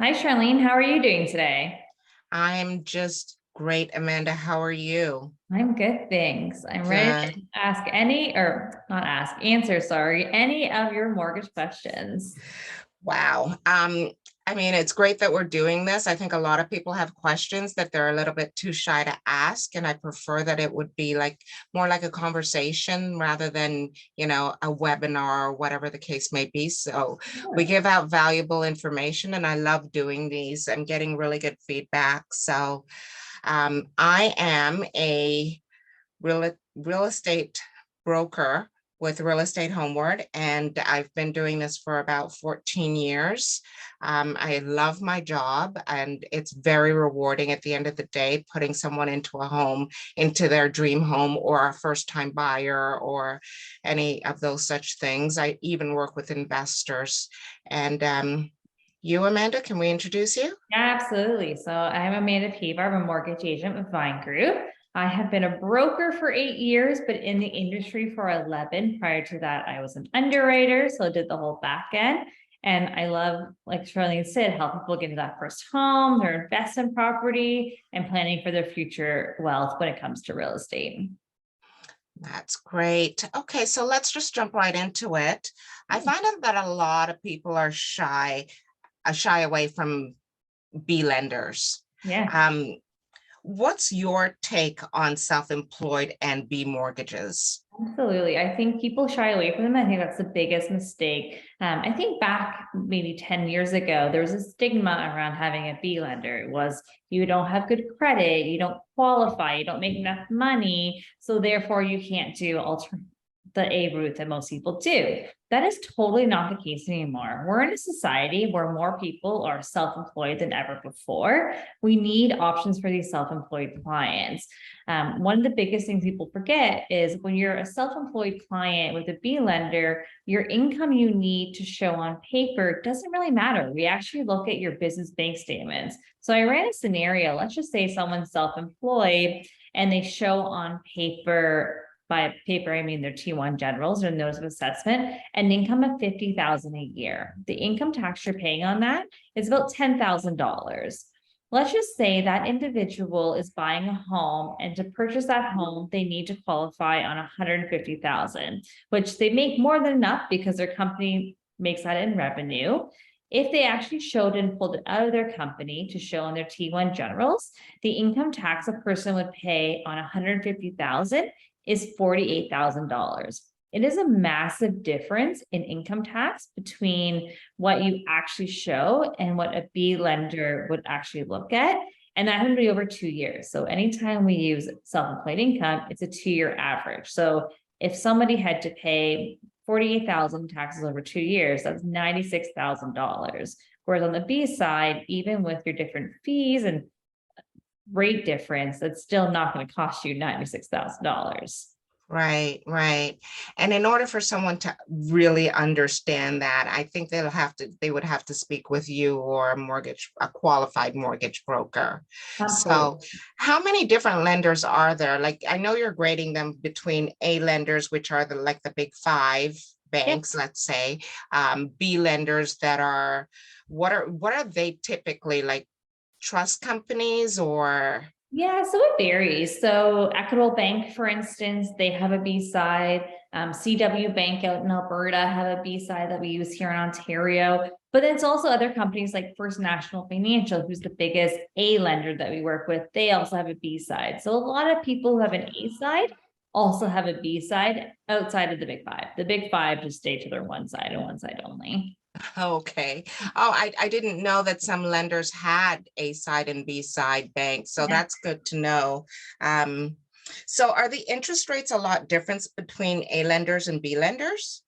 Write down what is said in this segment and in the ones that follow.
Hi, Charlene. How are you doing today? I'm just great, Amanda. How are you? I'm good, thanks. I'm ready to Good. ask any, or not ask, answer, sorry, any of your mortgage questions. Wow. I mean, it's great that we're doing this. I think a lot of people have questions that they're a little bit too shy to ask, and I prefer that it would be like more like a conversation rather than, a webinar or whatever the case may be. So we Sure. give out valuable information, and I love doing these. I'm getting really good feedback. So I am a real estate broker with Real Estate Homeward, and I've been doing this for about 14 years. I love my job, and it's very rewarding at the end of the day, putting someone into a home, into their dream home, or a first-time buyer, or any of those such things. I even work with investors. And you, Amanda, can we introduce you? Yeah, absolutely. So I'm Amanda Pivar. I'm a mortgage agent with Vine Group. I have been a broker for 8 years, but in the industry for 11. Prior to that, I was an underwriter, so I did the whole back end. And I love, like Charlene said, help people get into that first home, their investment property, and planning for their future wealth when it comes to real estate. That's great. Okay, so let's just jump right into it. I find out that a lot of people are shy away from B lenders. Yeah. Um, what's your take on self-employed and B mortgages? Absolutely. I think people shy away from them. I think that's the biggest mistake. I think back maybe 10 years ago, there was a stigma around having a B lender. It was you don't have good credit, you don't qualify, you don't make enough money. So therefore you can't do the A route that most people do. That is totally not the case anymore. We're in a society where more people are self-employed than ever before. We need options for these self-employed clients. One of the biggest things people forget is when you're a self-employed client with a B lender, your income you need to show on paper doesn't really matter. We actually look at your business bank statements. So I ran a scenario. Let's just say someone's self-employed and they show on paper, by paper, I mean their T1 generals or notice of assessment, an income of $50,000 a year. The income tax you're paying on that is about $10,000. Let's just say that individual is buying a home, and to purchase that home, they need to qualify on 150,000, which they make more than enough because their company makes that in revenue. If they actually showed and pulled it out of their company to show on their T1 generals, the income tax a person would pay on 150,000 is $48,000. It is a massive difference in income tax between what you actually show and what a B lender would actually look at. And that would be over 2 years. So anytime we use self-employed income, it's a 2-year average. So if somebody had to pay 48,000 taxes over 2 years, that's $96,000. Whereas on the B side, even with your different fees and rate difference, that's still not going to cost you $96,000. Right, right. And in order for someone to really understand that, I think they would have to speak with you or a qualified mortgage broker. So Absolutely. how many different lenders are there? Like, I know you're grading them between A lenders, which are like the big five Yep. banks, let's say, B lenders that are, what are they typically like, trust companies or? Yeah, so it varies. So Equitable Bank, for instance, they have a B side. CW Bank out in Alberta have a B side that we use here in Ontario. But then it's also other companies like First National Financial, who's the biggest A lender that we work with. They also have a B side. So a lot of people who have an A side also have a B side outside of the big five. The big five just stay to their one side and one side only. Okay. Oh, I didn't know that some lenders had A side and B side banks, so Yeah. that's good to know. Um, so are the interest rates a lot difference between A lenders and B lenders?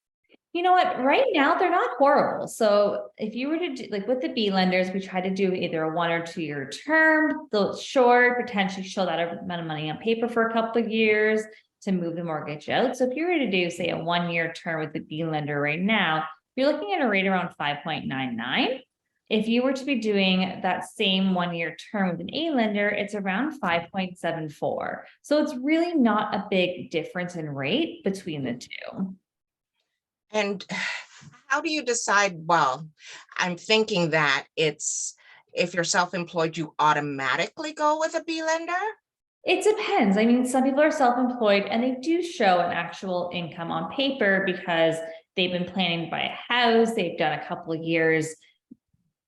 You know what? Right now, they're not horrible. So if you were to do, like with the B lenders, we try to do either a 1 or 2 year term, the short, potentially show that amount of money on paper for a couple of years to move the mortgage out. So if you were to do, say, a 1 year term with the B lender right now, you're looking at a rate around 5.99. If you were to be doing that same 1 year term with an A lender, it's around 5.74. So it's really not a big difference in rate between the two. And how do you decide? Well, I'm thinking that it's if you're self-employed, you automatically go with a B lender? It depends. I mean, some people are self-employed and they do show an actual income on paper because they've been planning to buy a house. They've done a couple of years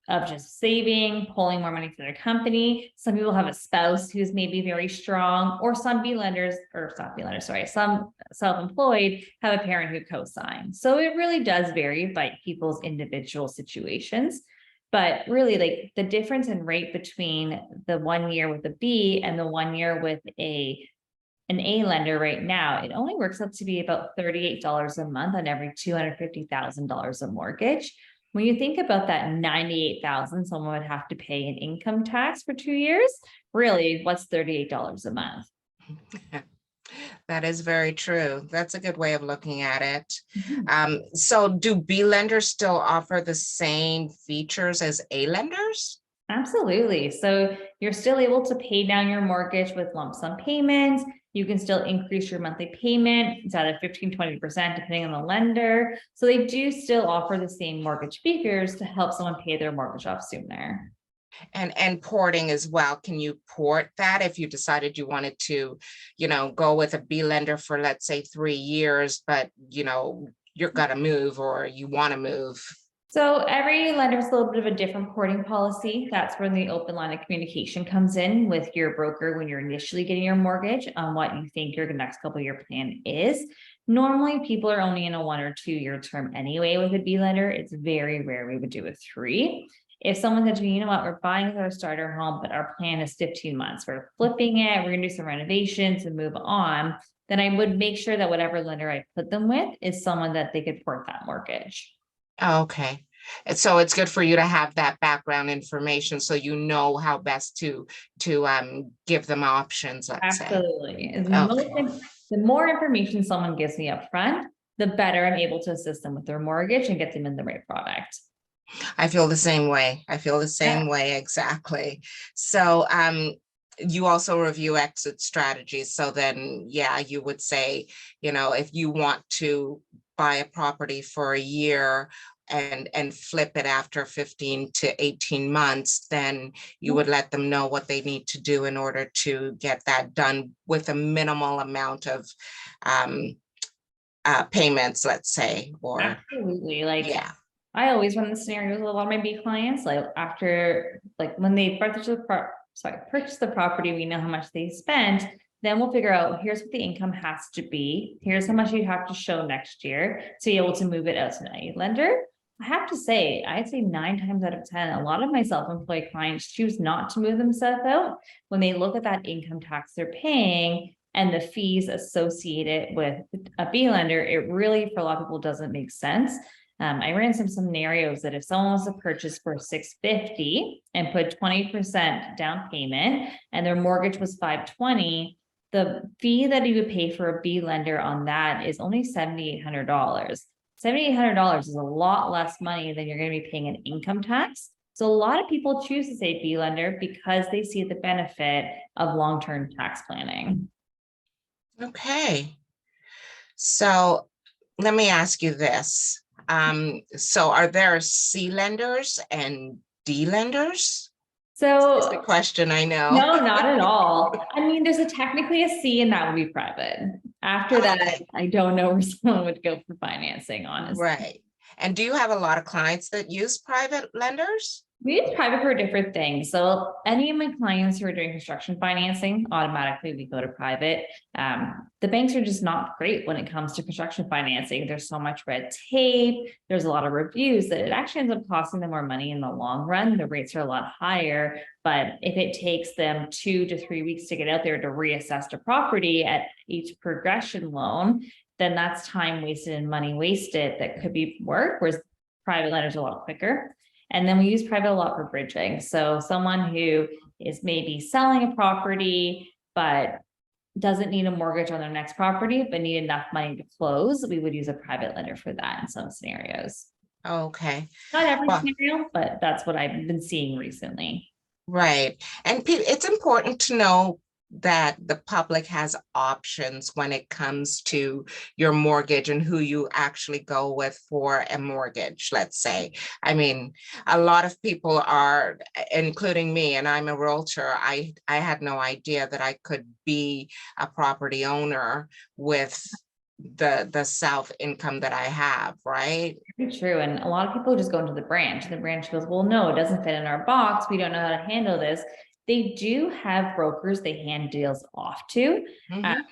of just saving, pulling more money for their company. Some people have a spouse who's maybe very strong, or some B lenders, or not B lenders, sorry, some self-employed have a parent who co-signs. So it really does vary by people's individual situations. But really, like the difference in rate between the 1 year with a B and the 1 year with an A lender right now, it only works out to be about $38 a month on every $250,000 of mortgage. When you think about that 98,000, someone would have to pay in income tax for 2 years. Really, what's $38 a month? That is very true. That's a good way of looking at it. Mhm. So do B lenders still offer the same features as A lenders? Absolutely. So you're still able to pay down your mortgage with lump sum payments. You can still increase your monthly payment. It's at a 15-20% depending on the lender. So they do still offer the same mortgage features to help someone pay their mortgage off sooner. And porting as well. Can you port that if you decided you wanted to, go with a B lender for, let's say, 3 years, but you're gonna move or you want to move? So every lender has a little bit of a different porting policy. That's when the open line of communication comes in with your broker when you're initially getting your mortgage on what you think your next couple year plan is. Normally, people are only in a 1 or 2 year term anyway with a B lender. It's very rare we would do a 3. If someone said to me, you know what, we're buying our starter home, but our plan is 15 months, we're flipping it, we're gonna do some renovations and move on, then I would make sure that whatever lender I put them with is someone that they could port that mortgage. Okay. And so it's good for you to have that background information so you know how best to give them options, let's say. Absolutely. Okay. The more information someone gives me up front, the better I'm able to assist them with their mortgage and get them in the right product. I feel the same way. I feel the Yeah, same way, exactly. So you also review exit strategies. So then, yeah, you would say, if you want to buy a property for a year and flip it after 15 to 18 months, then you would let them know what they need to do in order to get that done with a minimal amount of um, payments, let's say, or absolutely. Like yeah. I always run the scenarios with a lot of my B clients, like after, like when they purchase the property, we know how much they spent. Then we'll figure out, here's what the income has to be. Here's how much you have to show next year to be able to move it out to a lender. I have to say, I'd say 9 times out of 10, a lot of my self-employed clients choose not to move themselves out when they look at that income tax they're paying and the fees associated with a B lender. It really, for a lot of people, doesn't make sense. I ran some scenarios that if someone was to purchase for 650 and put 20% down payment and their mortgage was 520, the fee that you would pay for a B lender on that is only $7,800. $7,800 is a lot less money than you're going to be paying in income tax. So a lot of people choose to say B lender because they see the benefit of long-term tax planning. Okay. So let me ask you this. So are there C lenders and D lenders? It's the So question, I know. no, not at all. I mean, there's technically a C and that would be private. After that, Okay, I don't know where someone would go for financing, honestly. right. And do you have a lot of clients that use private lenders? We use private for different things. So any of my clients who are doing construction financing, automatically we go to private. The banks are just not great when it comes to construction financing. There's so much red tape. There's a lot of reviews that it actually ends up costing them more money in the long run. The rates are a lot higher, but if it takes them 2 to 3 weeks to get out there to reassess the property at each progression loan, then that's time wasted and money wasted that could be work, whereas private lenders are a lot quicker. And then we use private a lot for bridging. So someone who is maybe selling a property, but doesn't need a mortgage on their next property, but need enough money to close, we would use a private lender for that in some scenarios. Okay, Not every well, scenario, but that's what I've been seeing recently. right. And it's important to know that the public has options when it comes to your mortgage and who you actually go with for a mortgage, let's say. I mean, a lot of people are, including me, and I'm a realtor. I had no idea that I could be a property owner with the self income that I have, right? Very true. And a lot of people just go into the branch and the branch goes, well, no, it doesn't fit in our box. We don't know how to handle this. They do have brokers they hand deals off to. Mhm.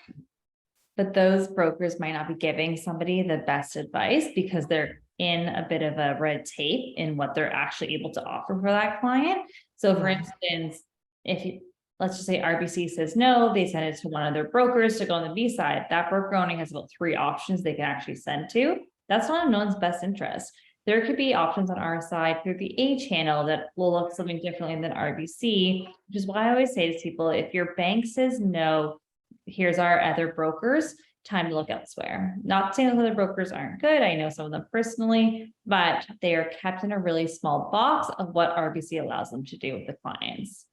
But those brokers might not be giving somebody the best advice because they're in a bit of a red tape in what they're actually able to offer for that client. So for Right. instance, if you, let's just say RBC says no, they send it to one of their brokers to go on the B side. That broker only has about 3 options they can actually send to. That's not in no one's best interest. There could be options on our side through the A channel that will look something differently than RBC, which is why I always say to people, if your bank says no, here's our other brokers, time to look elsewhere. Not saying those other brokers aren't good. I know some of them personally, but they are kept in a really small box of what RBC allows them to do with the clients.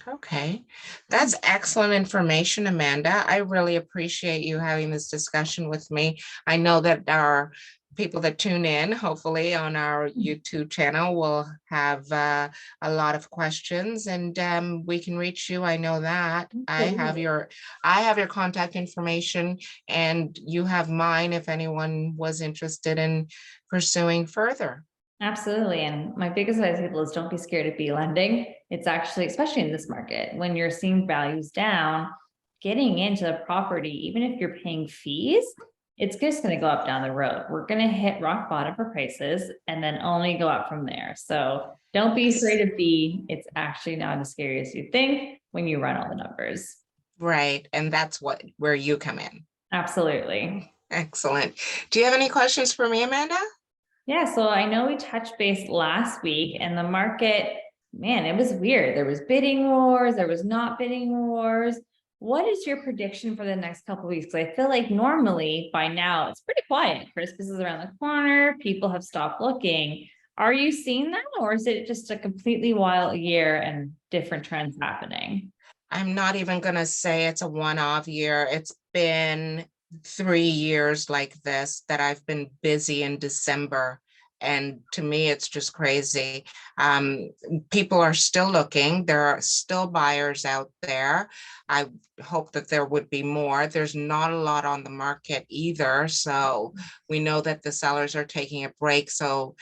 Okay, that's excellent information, Amanda. I really appreciate you having this discussion with me. I know that our people that tune in, hopefully on our YouTube channel, will have a lot of questions, and we can reach you. I know that. I have your contact information, and you have mine if anyone was interested in pursuing further. Absolutely. And my biggest advice to people is don't be scared of B lending. It's actually, especially in this market, when you're seeing values down, getting into the property, even if you're paying fees, it's just going to go up down the road. We're going to hit rock bottom for prices and then only go up from there. So don't be afraid of B. It's actually not as scary as you think when you run all the numbers. Right, and that's where you come in. Absolutely. Excellent. Do you have any questions for me, Amanda? Yeah, so I know we touched base last week and the market, man, it was weird. There was bidding wars, there was not bidding wars. What is your prediction for the next couple of weeks? Because I feel like normally by now it's pretty quiet. Christmas is around the corner, people have stopped looking. Are you seeing that, or is it just a completely wild year and different trends happening? I'm not even going to say it's a one-off year. It's been 3 years like this that I've been busy in December. And to me, it's just crazy. Um, People are still looking. There are still buyers out there. I hope that there would be more. There's not a lot on the market either. So we know that the sellers are taking a break. So,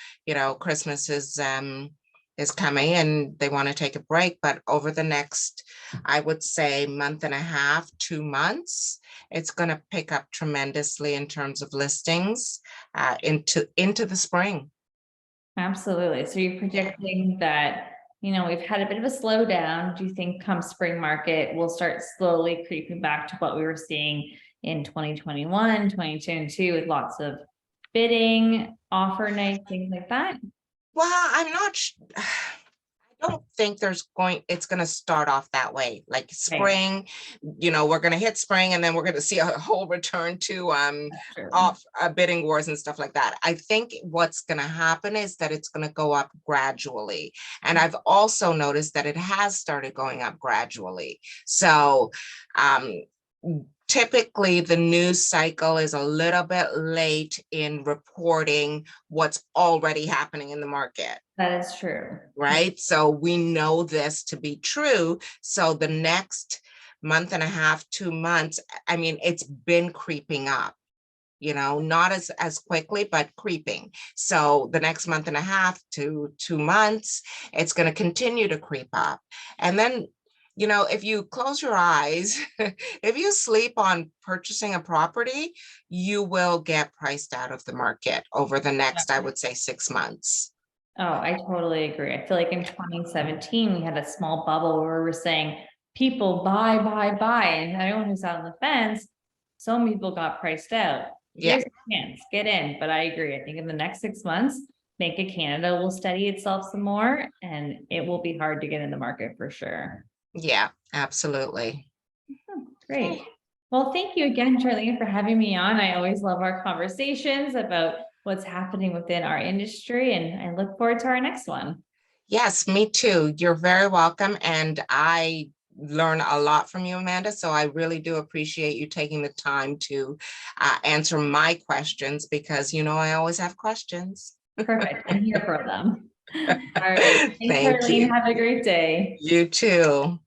Christmas is coming and they want to take a break. But over the next, I would say, month and a half, 2 months, it's going to pick up tremendously in terms of listings into the spring. Absolutely. So you're predicting that, we've had a bit of a slowdown. Do you think come spring market, we'll start slowly creeping back to what we were seeing in 2021, 2022 with lots of bidding, offer nights, things like that? Well, I'm not. I don't think it's going to start off that way. Like Right. spring, we're going to hit spring and then we're going to see a whole return to True. off bidding wars and stuff like that. I think what's going to happen is that it's going to go up gradually. And I've also noticed that it has started going up gradually. So, um, typically the news cycle is a little bit late in reporting what's already happening in the market. That is true. Right? So we know this to be true. So the next month and a half, 2 months, I mean, it's been creeping up, not as quickly, but creeping. So the next month and a half to 2 months, it's going to continue to creep up. And then, if you close your eyes, if you sleep on purchasing a property, you will get priced out of the market over the next, I would say, 6 months. Oh, I totally agree. I feel like in 2017, we had a small bubble where we were saying people buy, buy, buy. And everyone who's out on the fence, so many people got priced out. Yeah. Here's a chance, get in. But I agree. I think in the next 6 months, Bank of Canada will steady itself some more and it will be hard to get in the market for sure. Yeah, absolutely. Great. Well, thank you again, Charlene, for having me on. I always love our conversations about what's happening within our industry, and I look forward to our next one. Yes, me too. You're very welcome. And I learn a lot from you, Amanda. So I really do appreciate you taking the time to answer my questions, because, you know, I always have questions. Perfect. I'm here for them. All right. Thanks, Thank Charlene. you. Have a great day. You too.